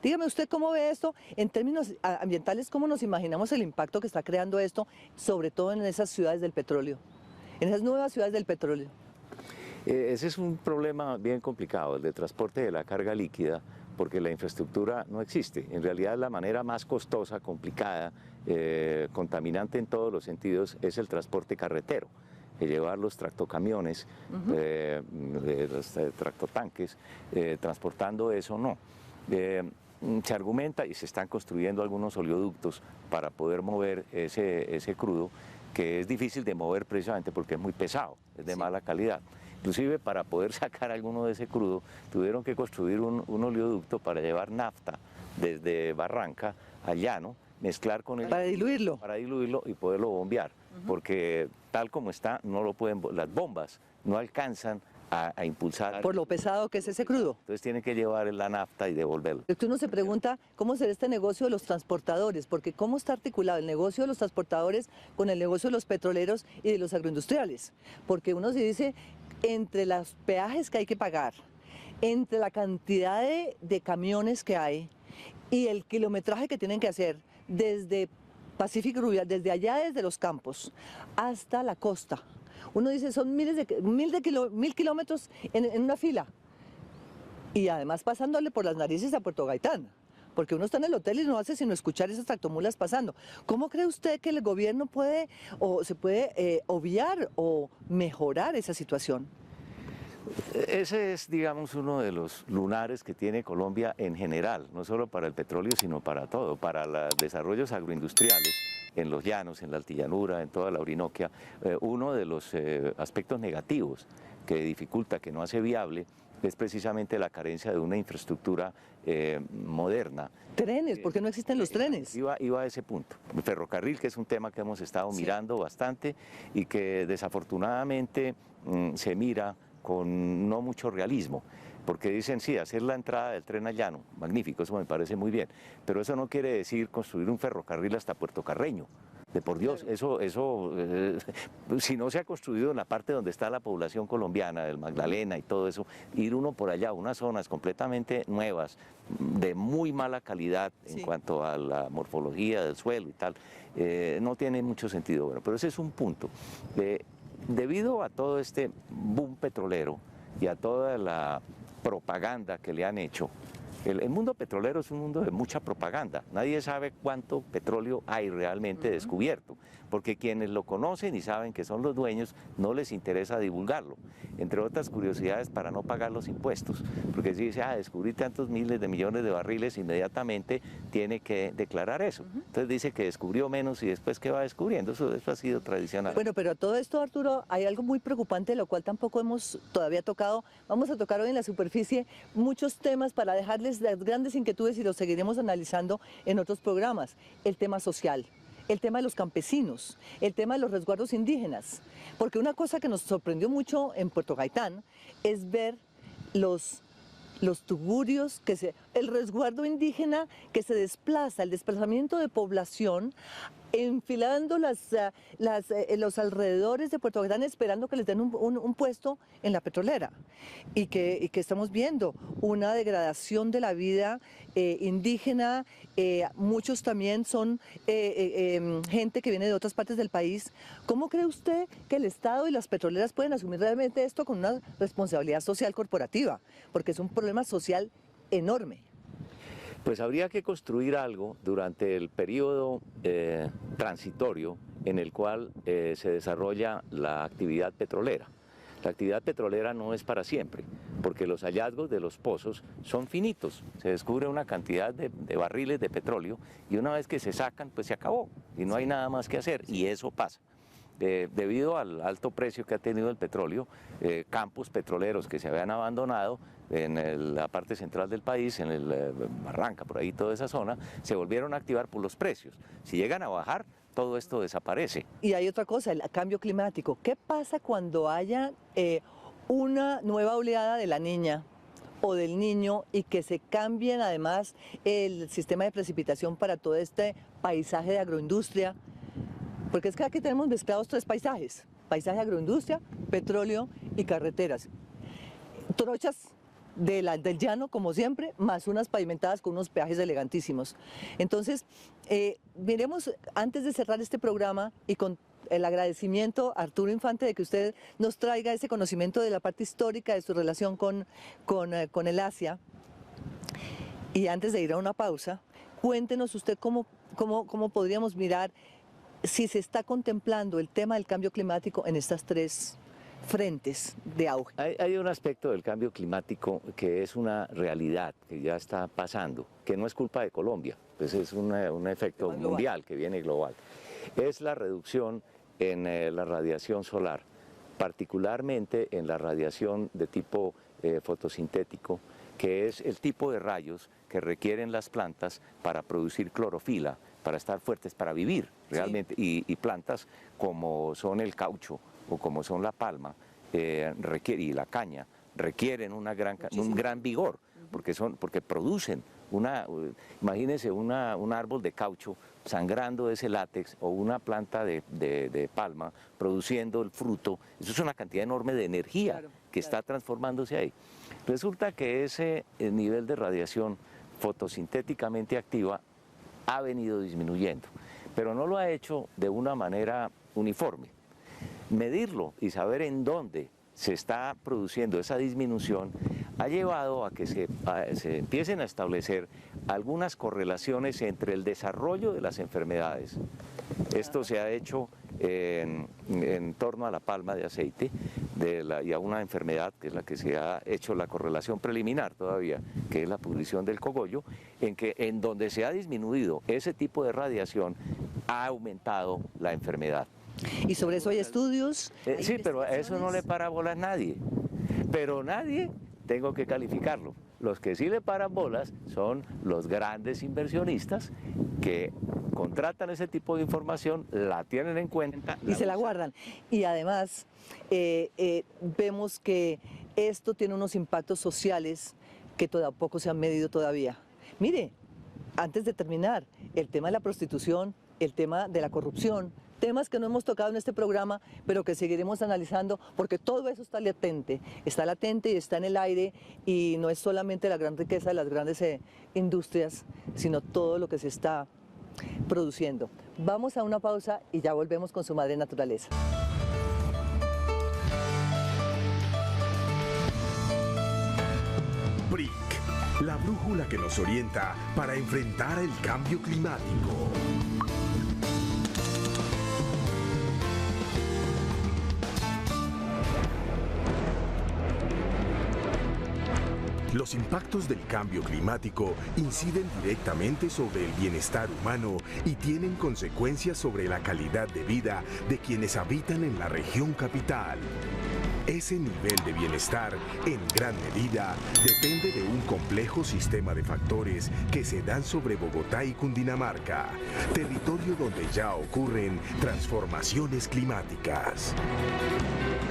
Dígame usted cómo ve esto en términos ambientales, cómo nos imaginamos el impacto que está creando esto, sobre todo en esas ciudades del petróleo, en esas nuevas ciudades del petróleo. Ese es un problema bien complicado, el de transporte de la carga líquida, porque la infraestructura no existe. En realidad la manera más costosa, complicada, contaminante en todos los sentidos es el transporte carretero. Que llevar los tractocamiones, los tractotanques, transportando eso no. Se argumenta y se están construyendo algunos oleoductos para poder mover ese crudo, que es difícil de mover precisamente porque es muy pesado, es de mala calidad. Inclusive para poder sacar alguno de ese crudo tuvieron que construir un oleoducto para llevar nafta desde Barranca al llano, mezclar con el... Para diluirlo. Para diluirlo y poderlo bombear, porque tal como está, no lo pueden, las bombas no alcanzan a impulsar. Por lo pesado que es ese crudo. Entonces tienen que llevar la nafta y devolverlo. Uno se pregunta cómo será este negocio de los transportadores, porque cómo está articulado el negocio de los transportadores con el negocio de los petroleros y de los agroindustriales. Porque uno se dice, entre los peajes que hay que pagar, entre la cantidad de camiones que hay y el kilometraje que tienen que hacer desde Pacific Rural, desde allá, desde los campos hasta la costa. Uno dice, son mil kilómetros en una fila. Y además pasándole por las narices a Puerto Gaitán, porque uno está en el hotel y no hace sino escuchar esas tractomulas pasando. ¿Cómo cree usted que el gobierno puede, o se puede obviar o mejorar esa situación? Ese es, digamos, uno de los lunares que tiene Colombia en general, no solo para el petróleo, sino para todo, para los desarrollos agroindustriales en los llanos, en la altillanura, en toda la Orinoquia. Uno de los aspectos negativos que dificulta, que no hace viable, es precisamente la carencia de una infraestructura moderna. Trenes, ¿por qué no existen los trenes? Iba a ese punto. El ferrocarril, que es un tema que hemos estado mirando bastante y que desafortunadamente se mira con no mucho realismo, porque dicen, sí, hacer la entrada del tren al llano, magnífico, eso me parece muy bien, pero eso no quiere decir construir un ferrocarril hasta Puerto Carreño. De por Dios, eso si no se ha construido en la parte donde está la población colombiana, del Magdalena y todo eso, ir uno por allá, unas zonas completamente nuevas, de muy mala calidad en cuanto a la morfología del suelo y tal, no tiene mucho sentido. Bueno, pero ese es un punto. Debido a todo este boom petrolero y a toda la propaganda que le han hecho, el mundo petrolero es un mundo de mucha propaganda. Nadie sabe cuánto petróleo hay realmente descubierto. porque quienes lo conocen y saben que son los dueños, no les interesa divulgarlo. Entre otras curiosidades, para no pagar los impuestos, porque si dice, descubrí tantos miles de millones de barriles, inmediatamente tiene que declarar eso. Entonces dice que descubrió menos y después que va descubriendo, eso ha sido tradicional. Bueno, pero a todo esto, Arturo, hay algo muy preocupante, lo cual tampoco hemos todavía tocado. Vamos a tocar hoy en la superficie muchos temas para dejarles las grandes inquietudes y los seguiremos analizando en otros programas. El tema social, el tema de los campesinos, el tema de los resguardos indígenas. Porque una cosa que nos sorprendió mucho en Puerto Gaitán es ver los tugurios, el resguardo indígena que se desplaza, el desplazamiento de población, enfilando los alrededores de Puerto Gaitán esperando que les den un puesto en la petrolera y que estamos viendo una degradación de la vida indígena. Muchos también son gente que viene de otras partes del país. ¿Cómo cree usted que el Estado y las petroleras pueden asumir realmente esto con una responsabilidad social corporativa? Porque es un problema social enorme. Pues habría que construir algo durante el periodo transitorio en el cual se desarrolla la actividad petrolera. La actividad petrolera no es para siempre, porque los hallazgos de los pozos son finitos. Se descubre una cantidad de barriles de petróleo y una vez que se sacan, pues se acabó y no hay nada más que hacer, y eso pasa. Debido al alto precio que ha tenido el petróleo, campos petroleros que se habían abandonado en la parte central del país, en el Barranca, por ahí toda esa zona, se volvieron a activar por los precios. Si llegan a bajar, todo esto desaparece. Y hay otra cosa, el cambio climático. ¿Qué pasa cuando haya una nueva oleada de la Niña o del Niño y que se cambien además el sistema de precipitación para todo este paisaje de agroindustria? Porque es que aquí tenemos mezclados tres paisajes: paisaje de agroindustria, petróleo y carreteras. Trochas del llano, como siempre, más unas pavimentadas con unos peajes elegantísimos. Entonces, miremos, antes de cerrar este programa y con el agradecimiento a Arturo Infante de que usted nos traiga ese conocimiento de la parte histórica de su relación con el Asia, y antes de ir a una pausa, cuéntenos usted cómo podríamos mirar si se está contemplando el tema del cambio climático en estas tres frentes de auge. Hay un aspecto del cambio climático que es una realidad que ya está pasando, que no es culpa de Colombia, pues es un efecto mundial que viene global. Es la reducción en la radiación solar, particularmente en la radiación de tipo fotosintético, que es el tipo de rayos que requieren las plantas para producir clorofila, para estar fuertes, para vivir realmente, sí. Y plantas como son el caucho o como son la palma y la caña requieren un gran vigor, porque producen imagínense un árbol de caucho sangrando ese látex, o una planta de palma produciendo el fruto. Eso es una cantidad enorme de energía que está transformándose ahí. Resulta que ese nivel de radiación fotosintéticamente activa ha venido disminuyendo, pero no lo ha hecho de una manera uniforme. Medirlo y saber en dónde se está produciendo esa disminución ha llevado a que se empiecen a establecer algunas correlaciones entre el desarrollo de las enfermedades. Esto se ha hecho en torno a la palma de aceite y a una enfermedad que es la que se ha hecho la correlación preliminar todavía, que es la pudrición del cogollo, en donde se ha disminuido ese tipo de radiación, ha aumentado la enfermedad. Y sobre eso hay estudios. Sí, pero a eso no le para bolas a nadie. Pero nadie, tengo que calificarlo. Los que sí le paran bolas son los grandes inversionistas que contratan ese tipo de información, la tienen en cuenta y se la guardan. Y además vemos que esto tiene unos impactos sociales que tampoco se han medido todavía. Mire, antes de terminar, el tema de la prostitución, el tema de la corrupción, temas que no hemos tocado en este programa, pero que seguiremos analizando, porque todo eso está latente y está en el aire, y no es solamente la gran riqueza de las grandes industrias, sino todo lo que se está produciendo. Vamos a una pausa y ya volvemos con su madre naturaleza. BRIC, la brújula que nos orienta para enfrentar el cambio climático. Los impactos del cambio climático inciden directamente sobre el bienestar humano y tienen consecuencias sobre la calidad de vida de quienes habitan en la región capital. Ese nivel de bienestar, en gran medida, depende de un complejo sistema de factores que se dan sobre Bogotá y Cundinamarca, territorio donde ya ocurren transformaciones climáticas.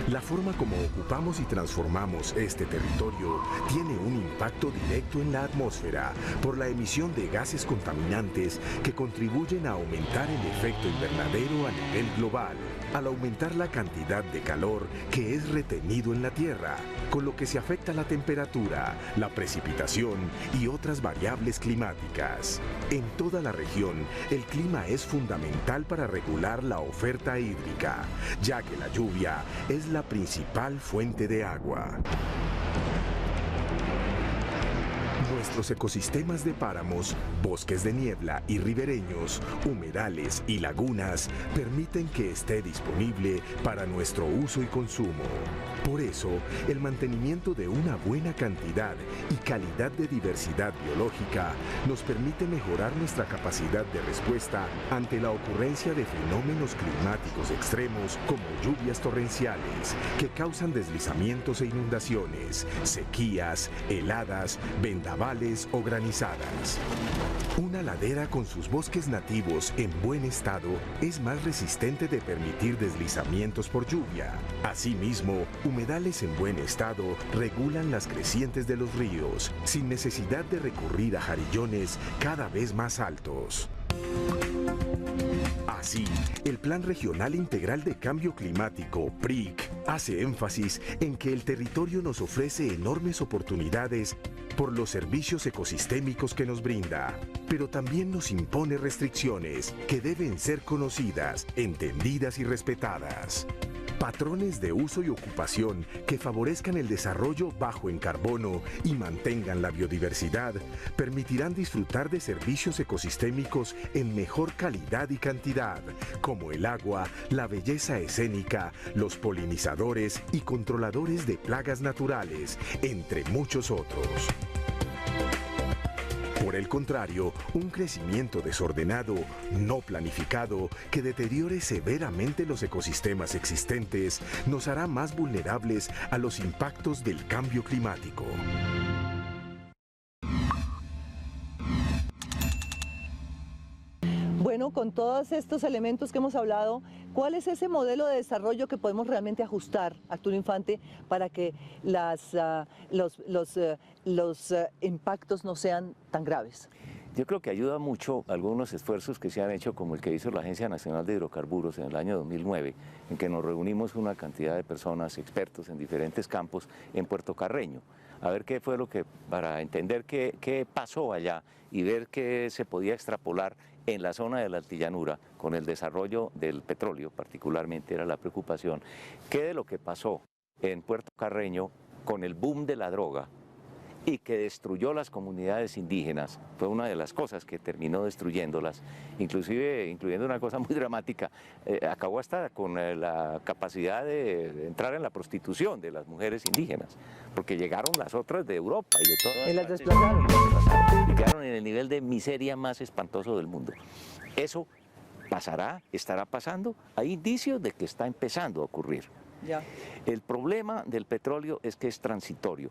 La forma como ocupamos y transformamos este territorio tiene un impacto directo en la atmósfera por la emisión de gases contaminantes que contribuyen a aumentar el efecto invernadero a nivel global, al aumentar la cantidad de calor que es retenido en la Tierra, con lo que se afecta la temperatura, la precipitación y otras variables climáticas. En toda la región, el clima es fundamental para regular la oferta hídrica, ya que la lluvia es la principal fuente de agua. Nuestros ecosistemas de páramos, bosques de niebla y ribereños, humedales y lagunas permiten que esté disponible para nuestro uso y consumo. Por eso, el mantenimiento de una buena cantidad y calidad de diversidad biológica nos permite mejorar nuestra capacidad de respuesta ante la ocurrencia de fenómenos climáticos extremos como lluvias torrenciales, que causan deslizamientos e inundaciones, sequías, heladas, vendavales o granizadas. Una ladera con sus bosques nativos en buen estado es más resistente de permitir deslizamientos por lluvia. Asimismo, humedales en buen estado regulan las crecientes de los ríos, sin necesidad de recurrir a jarillones cada vez más altos. Así, el Plan Regional Integral de Cambio Climático, PRIC, hace énfasis en que el territorio nos ofrece enormes oportunidades por los servicios ecosistémicos que nos brinda, pero también nos impone restricciones que deben ser conocidas, entendidas y respetadas. Patrones de uso y ocupación que favorezcan el desarrollo bajo en carbono y mantengan la biodiversidad permitirán disfrutar de servicios ecosistémicos en mejor calidad y cantidad, como el agua, la belleza escénica, los polinizadores y controladores de plagas naturales, entre muchos otros. Por el contrario, un crecimiento desordenado, no planificado, que deteriore severamente los ecosistemas existentes, nos hará más vulnerables a los impactos del cambio climático. Bueno, con todos estos elementos que hemos hablado, ¿cuál es ese modelo de desarrollo que podemos realmente ajustar, Arturo Infante, para que los impactos no sean tan graves? Yo creo que ayuda mucho algunos esfuerzos que se han hecho, como el que hizo la Agencia Nacional de Hidrocarburos en el año 2009, en que nos reunimos una cantidad de personas, expertos en diferentes campos en Puerto Carreño, a ver qué fue lo que, para entender qué pasó allá y ver qué se podía extrapolar en la zona de la altillanura con el desarrollo del petróleo, particularmente era la preocupación, qué de lo que pasó en Puerto Carreño con el boom de la droga y que destruyó las comunidades indígenas, fue una de las cosas que terminó destruyéndolas, inclusive incluyendo una cosa muy dramática, acabó hasta con la capacidad de entrar en la prostitución de las mujeres indígenas, porque llegaron las otras de Europa y de todas. Y las desplazaron. Y quedaron en el nivel de miseria más espantoso del mundo. Eso pasará, estará pasando, hay indicios de que está empezando a ocurrir. Ya. El problema del petróleo es que es transitorio.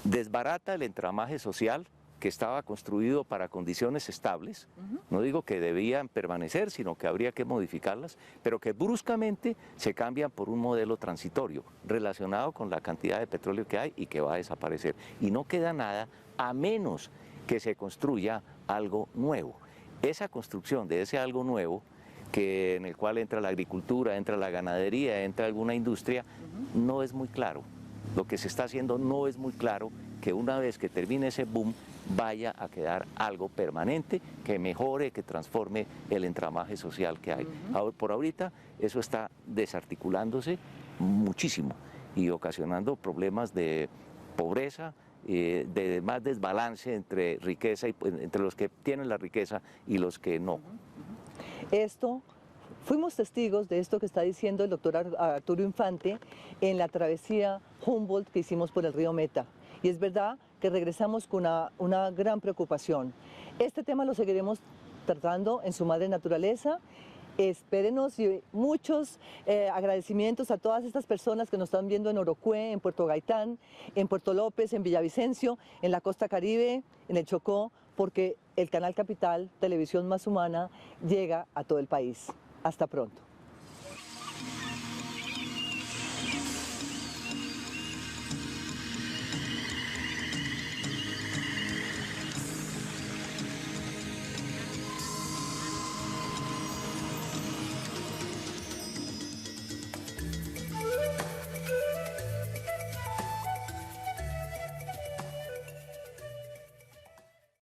Desbarata el entramaje social que estaba construido para condiciones estables, no digo que debían permanecer, sino que habría que modificarlas, pero que bruscamente se cambian por un modelo transitorio relacionado con la cantidad de petróleo que hay y que va a desaparecer. Y no queda nada a menos que se construya algo nuevo. Esa construcción de ese algo nuevo, en el cual entra la agricultura, entra la ganadería, entra alguna industria, no es muy claro. Lo que se está haciendo no es muy claro que una vez que termine ese boom vaya a quedar algo permanente que mejore, que transforme el entramaje social que hay. Por ahorita eso está desarticulándose muchísimo y ocasionando problemas de pobreza, de más desbalance entre riqueza y, entre los que tienen la riqueza y los que no. Fuimos testigos de esto que está diciendo el doctor Arturo Infante en la travesía Humboldt que hicimos por el río Meta. Y es verdad que regresamos con una gran preocupación. Este tema lo seguiremos tratando en Su Madre Naturaleza. Espérenos y muchos agradecimientos a todas estas personas que nos están viendo en Orocué, en Puerto Gaitán, en Puerto López, en Villavicencio, en la costa Caribe, en el Chocó, porque el Canal Capital, Televisión Más Humana, llega a todo el país. Hasta pronto.